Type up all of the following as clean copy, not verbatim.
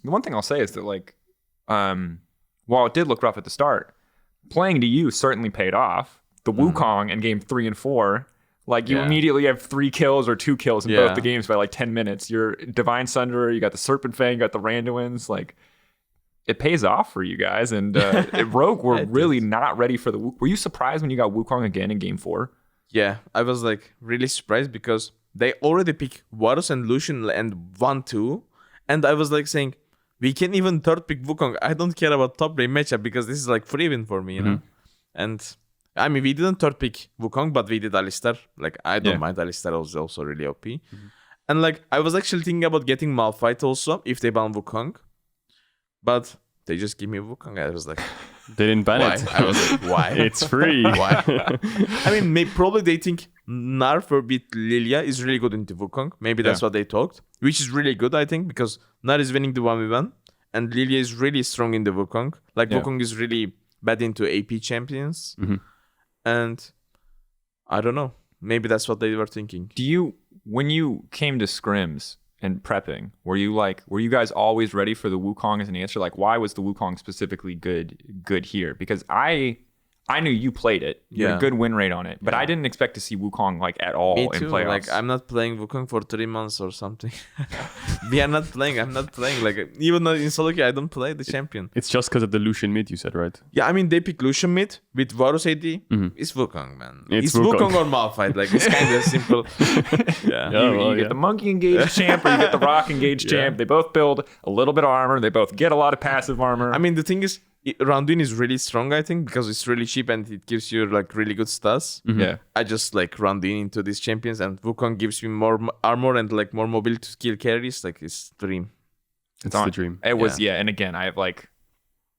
the one thing I'll say is that like, while it did look rough at the start, playing to you certainly paid off. The Wukong in game 3 and 4, like you immediately have 3 kills or 2 kills in both the games by like 10 minutes. You're Divine Sunderer, you got the Serpent Fang, you got the Randuins, like it pays off for you guys. And Rogue were really not ready for the Wukong. Were you surprised when you got Wukong again in game 4? Yeah, I was like really surprised because they already picked Varus and Lucian and 1-2. And I was like saying, we can even third pick Wukong. I don't care about top lane matchup because this is like free win for me, you know? And I mean, we didn't third pick Wukong, but we did Alistar. Like, I don't mind. Alistar was also really OP. And like, I was actually thinking about getting Malphite also if they ban Wukong. But they just give me Wukong. I was like, they didn't ban it. I was like, why? It's free. Why? I mean, probably they think Narf or beat Lilia is really good into Wukong. Maybe that's what they talked, which is really good, I think, because Nar is winning the 1v1 and Lilia is really strong in the Wukong. Like, Wukong is really bad into AP champions. And I don't know. Maybe that's what they were thinking. When you came to scrims and prepping, were you guys always ready for the Wukong as an answer? Like, why was the Wukong specifically good here? Because I knew you played it. You had a good win rate on it. But I didn't expect to see Wukong like at all in playoffs. Like, I'm not playing Wukong for 3 months or something. I'm not playing. Like, even though in solo queue, I don't play the champion. It's just because of the Lucian mid, you said, right? Yeah, I mean, they pick Lucian mid with Varus AD. It's Wukong, man. It's Wukong or Malphite. Like, it's kind of simple. You get the Monkey Engage champ or you get the Rock Engage champ. They both build a little bit of armor. They both get a lot of passive armor. I mean, the thing is, Randuin is really strong, I think, because it's really cheap and it gives you like really good stats. Yeah, I just like Randuin into these champions, and Wukong gives me more armor and like more mobility to kill carries. Like, it's dream. It's the dream. It was, and again, I have like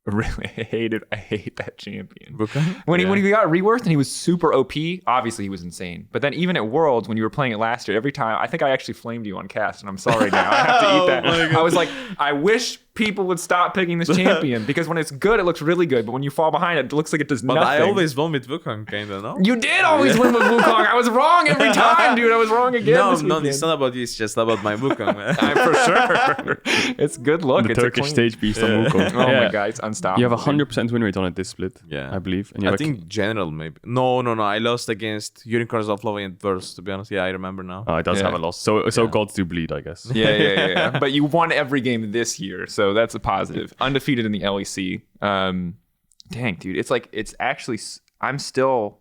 really I hate that champion. Wukong? When he got reworked and he was super OP, obviously he was insane. But then even at Worlds, when you were playing it last year, every time, I think I actually flamed you on cast, and I'm sorry now. I have to eat that. I was like, I wish people would stop picking this champion, because when it's good, it looks really good. But when you fall behind it looks like it does nothing. But I always won with Wukong, kind of, no? You did always win with Wukong. I was wrong every time, dude. I was wrong again. No, it's not about you. It's just about my Wukong, man. For sure. It's good look. The it's Turkish stage beast on Wukong. Oh my God, it's unstoppable. You have 100% win rate on it this split, I believe. And I think general, maybe. No. I lost against Unicorns of Lava and Burst, to be honest. Yeah, I remember now. Oh, it does have a loss. So gods do bleed, I guess. Yeah. But you won every game this year, so that's a positive. Undefeated in the LEC. Dang, dude. It's actually, I'm still...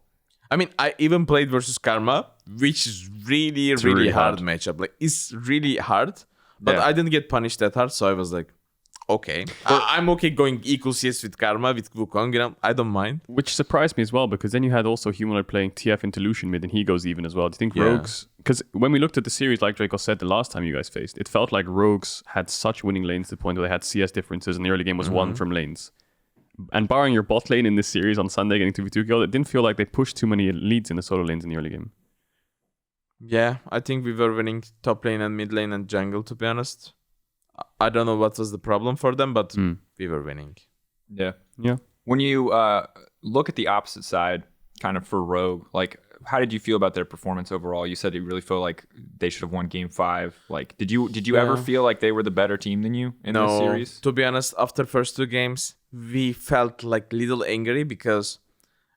I mean, I even played versus Karma, which is really hard matchup. Like, it's really hard, but I didn't get punished that hard, so I was like, okay. I'm okay going equal CS with Karma, with Wukong, you know, I don't mind. Which surprised me as well, because then you had also Humanoid playing TF into Lucian mid, and he goes even as well. Do you think Rogues... Because when we looked at the series, like Draco said the last time you guys faced, it felt like Rogues had such winning lanes to the point where they had CS differences, and the early game was won from lanes. And barring your bot lane in this series on Sunday getting 2v2 kill, it didn't feel like they pushed too many leads in the solo lanes in the early game. Yeah, I think we were winning top lane and mid lane and jungle, to be honest. I don't know what was the problem for them, but we were winning. Yeah. When you look at the opposite side, kind of for Rogue, like, how did you feel about their performance overall? You said you really feel like they should have won Game 5. Like, did you ever feel like they were the better team than you in this series? To be honest, after first 2 games, we felt like little angry because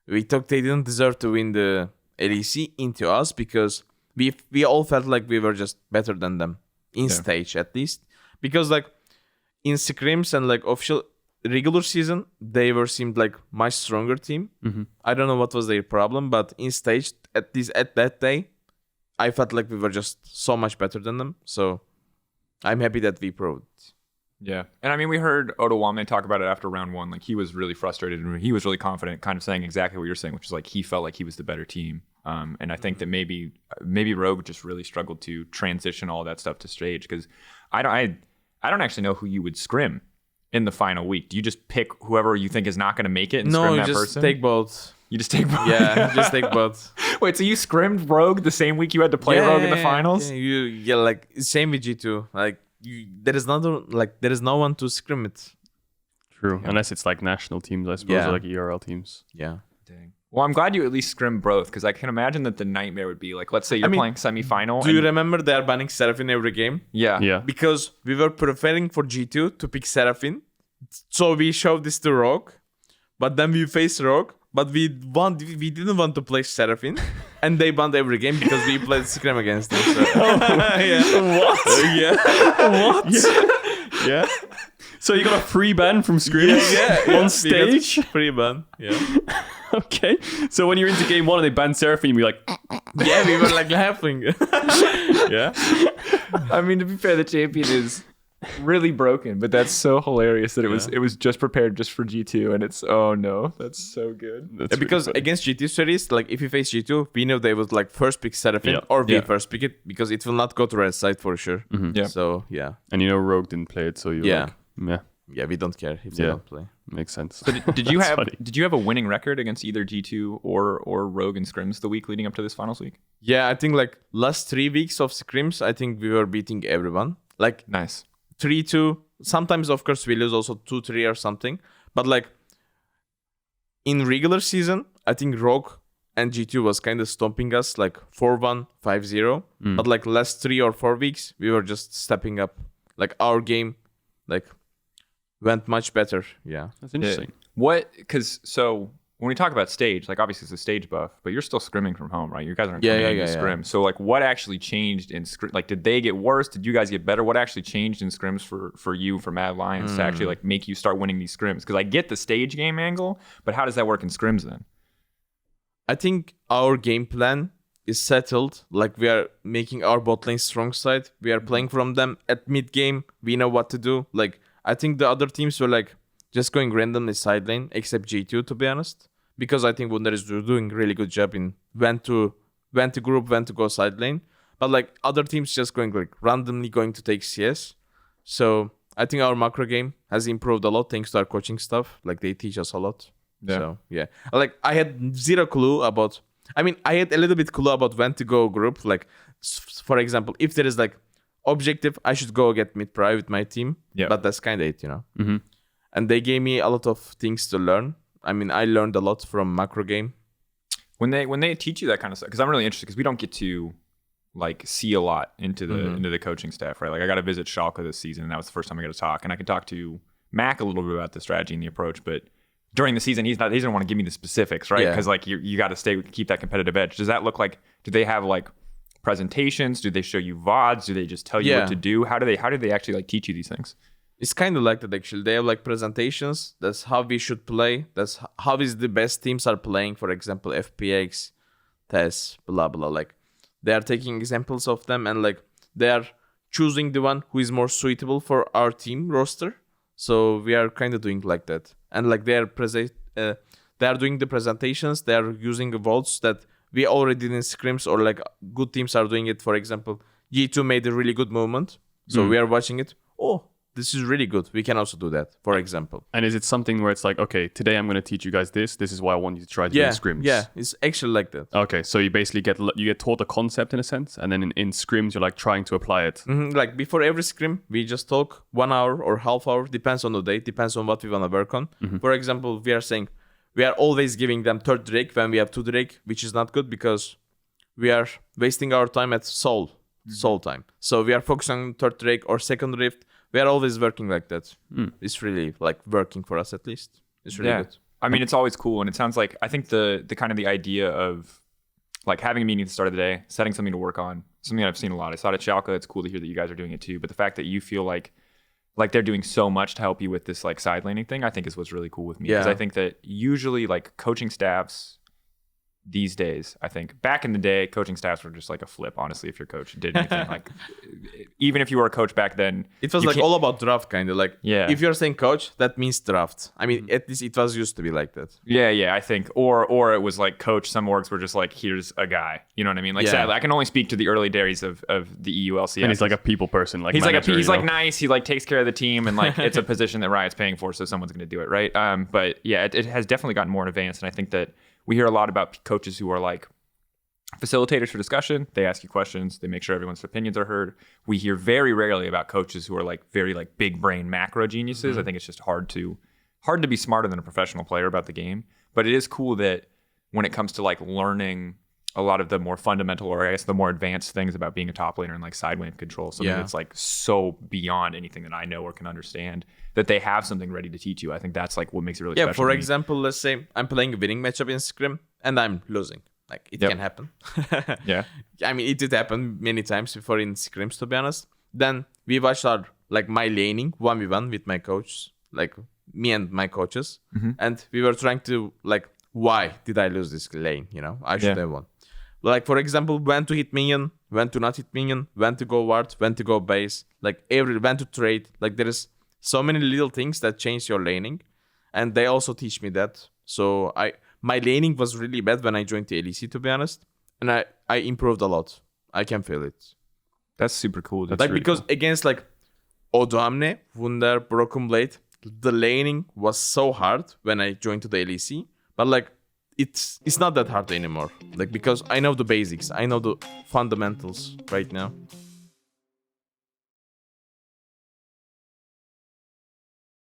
we thought they didn't deserve to win the LEC into us, because we all felt like we were just better than them in stage, at least. Because like in scrims and like official regular season, they seemed like much stronger team. I don't know what was their problem, but in stage, at least at that day, I felt like we were just so much better than them. So I'm happy that we proved. Yeah. And I mean, we heard Oda Wame talk about it after round 1. Like, he was really frustrated and he was really confident, kind of saying exactly what you're saying, which is like he felt like he was the better team. And I think that maybe Rogue just really struggled to transition all that stuff to stage, because I don't actually know who you would scrim in the final week. Do you just pick whoever you think is not going to make it and scrim that person? No, you just take both. You just take both? Yeah, just take both. Wait, so you scrimmed Rogue the same week you had to play Rogue in the finals? Yeah, like, same with G2. Like, there is no one to scrim it. True, unless it's like national teams, I suppose, or like ERL teams. Yeah. Dang. Well, I'm glad you at least scrim both, because I can imagine that the nightmare would be like, let's say you're playing semifinal. Do you remember they are banning Seraphine every game? Yeah. Yeah. Because we were preparing for G2 to pick Seraphine. So we showed this to Rogue. But then we faced Rogue. But we didn't want to play Seraphine. And they banned every game because we played scrim against them. So. What? Yeah. What? Yeah. So you got a free ban from scrims on stage? Free ban. Yeah. Okay. So when you're into game 1 and they ban Seraphine, you're like, Yeah, we were like laughing. Yeah. I mean, to be fair, the champion is really broken, but that's so hilarious that it was just prepared just for G2, and it's that's so good. that's Because really funny. against G2 series, like if you face G2, we know they would like first pick Seraphine or we first pick it because it will not go to red side for sure. Yeah. So yeah. And you know Rogue didn't play it, so you Yeah, we don't care if they don't play. makes sense. So did you have funny. did you have a winning record against either G2 or Rogue in scrims the week leading up to this finals week? Yeah, I think like last 3 weeks of scrims, I think we were beating everyone. Like Nice. 3-2. Sometimes, of course, we lose also 2-3 or something. But like in regular season, I think Rogue and G2 was kind of stomping us like 4-1, 5-0. But like last 3 or 4 weeks, we were just stepping up. Like our game, like went much better. Yeah. That's interesting. Because so when we talk about stage, like obviously it's a stage buff, but you're still scrimming from home, right? You guys aren't coming into scrim. So like what actually changed in scrim? Like did they get worse? Did you guys get better? What actually changed in scrims for you, for Mad Lions, to actually like make you start winning these scrims? Because I get the stage game angle, but how does that work in scrims then? I think our game plan is settled. Like we are making our bot lane strong side. We are playing from them at mid game. We know what to do. Like I think the other teams were like just going randomly side lane, except G2 to be honest. Because I think Wunder is doing really good job in when to group, when to go side lane. But like other teams just going like randomly going to take CS. So I think our macro game has improved a lot thanks to our coaching stuff. Like they teach us a lot. Yeah. So yeah. Like I had zero clue about, I mean, I had a little bit clue about when to go group. Like for example, if there is like objective, I should go get mid pri with my team. Yeah. But that's kind of it, you know. Mm-hmm. And they gave me a lot of things to learn. I mean, I learned a lot from macro game. When they teach you that kind of stuff, because I'm really interested, because we don't get to like see a lot into the coaching staff, right? Like I got to visit Schalke this season, and that was the first time I got to talk. And I could talk to Mac a little bit about the strategy and the approach, but during the season, he doesn't want to give me the specifics, right? Because like you got to keep that competitive edge. Does that look like? Do they have like presentations? Do they show you VODs? Do they just tell you what to do? How do they actually like teach you these things? It's kind of like that actually. They have like presentations. That's how we should play. That's how is the best teams are playing. For example, FPX, TES, blah blah. Like they are taking examples of them and like they are choosing the one who is more suitable for our team roster. So we are kind of doing like that. And like they are doing the presentations. They are using the votes that we already did in scrims, or like good teams are doing it. For example, G2 made a really good movement, so we are watching it. Oh, this is really good. We can also do that, for example. And is it something where it's like, okay, today I'm going to teach you guys this. This is why I want you to try to win scrims. Yeah, it's actually like that. Okay, so you basically get taught a concept in a sense, and then in scrims you're like trying to apply it. Mm-hmm. Like before every scrim, we just talk 1 hour or half hour, depends on the day, depends on what we want to work on. Mm-hmm. For example, we are saying we are always giving them third Drake when we have 2 Drake, which is not good because we are wasting our time at soul time. So we are focusing on third Drake or second Rift. We are always working like that. It's really like working for us at least. It's really good. I mean, it's always cool, and it sounds like I think the kind of the idea of like having a meeting at the start of the day, setting something to work on, something that I've seen a lot. I saw it at Schalke. It's cool to hear that you guys are doing it too. But the fact that you feel like they're doing so much to help you with this like side laning thing, I think is what's really cool with me. Because I think that usually like coaching staffs these days, I think back in the day, coaching staffs were just like a flip. Honestly, if your coach did anything, like even if you were a coach back then, it was like all about draft, kind of like. Yeah. If you're saying coach, that means draft. I mean, at least it was used to be like that. Yeah, I think, or it was like coach. Some orgs were just like, here's a guy. You know what I mean? Like, sadly, I can only speak to the early days of the EULCF. And he's like a people person, like he's manager, he's like nice. He like takes care of the team, and like it's a position that Riot's paying for, so someone's going to do it, right? But yeah, it has definitely gotten more advanced, and I think that we hear a lot about coaches who are like facilitators for discussion. They ask you questions. They make sure everyone's opinions are heard. We hear very rarely about coaches who are like very like big brain macro geniuses. I think it's just hard to be smarter than a professional player about the game. But it is cool that when it comes to like learning a lot of the more fundamental, or I guess the more advanced things about being a top laner and like side wave control, something that's like so beyond anything that I know or can understand, that they have something ready to teach you. I think that's like what makes it really special. For example, let's say I'm playing a winning matchup in Scrim and I'm losing. Like, it can happen. Yeah. I mean, it did happen many times before in Scrims, to be honest. Then we watched my laning 1v1 with my coach, like me and my coaches. And we were trying to, like, why did I lose this lane? You know, I should have won. Like, for example, when to hit minion, when to not hit minion, when to go ward, when to go base, like when to trade. Like, there is so many little things that change your laning. And they also teach me that. So my laning was really bad when I joined the LEC, to be honest. And I improved a lot. I can feel it. That's super cool. That's like, really because cool. against like Odoamne, Wunder, Broken Blade, the laning was so hard when I joined to the LEC. But like, it's not that hard anymore. Like, because I know the basics. I know the fundamentals right now.